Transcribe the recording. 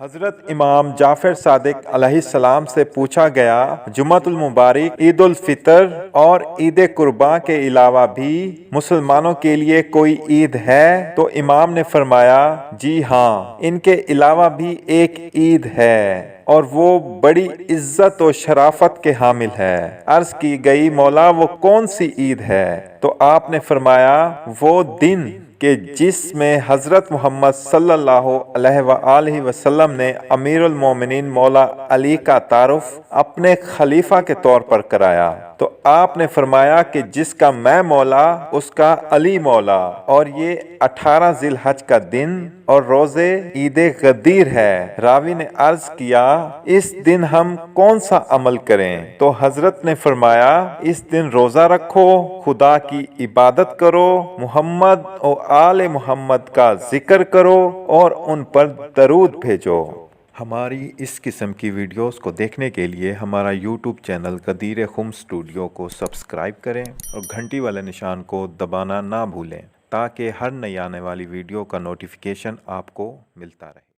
حضرت امام جعفر صادق علیہ السلام سے پوچھا گیا، جمعۃ المبارک، عید الفطر اور عید قرباں کے علاوہ بھی مسلمانوں کے لیے کوئی عید ہے؟ تو امام نے فرمایا، جی ہاں، ان کے علاوہ بھی ایک عید ہے اور وہ بڑی عزت و شرافت کے حامل ہے۔ عرض کی گئی، مولا وہ کون سی عید ہے؟ تو آپ نے فرمایا، وہ دن کہ جس میں حضرت محمد صلی اللہ علیہ وآلہ وسلم نے امیر المومنین مولا علی کا تعارف اپنے خلیفہ کے طور پر کرایا۔ تو آپ نے فرمایا کہ جس کا میں مولا اس کا علی مولا، اور یہ 18 ذی الحج کا دن اور روزے عید غدیر ہے۔ راوی نے عرض کیا، اس دن ہم کون سا عمل کریں؟ تو حضرت نے فرمایا، اس دن روزہ رکھو، خدا کی عبادت کرو، محمد اور آل محمد کا ذکر کرو اور ان پر درود بھیجو۔ ہماری اس قسم کی ویڈیوز کو دیکھنے کے لیے ہمارا یوٹیوب چینل قدیر خم اسٹوڈیو کو سبسکرائب کریں اور گھنٹی والے نشان کو دبانا نہ بھولیں تاکہ ہر نئی آنے والی ویڈیو کا نوٹیفیکیشن آپ کو ملتا رہے۔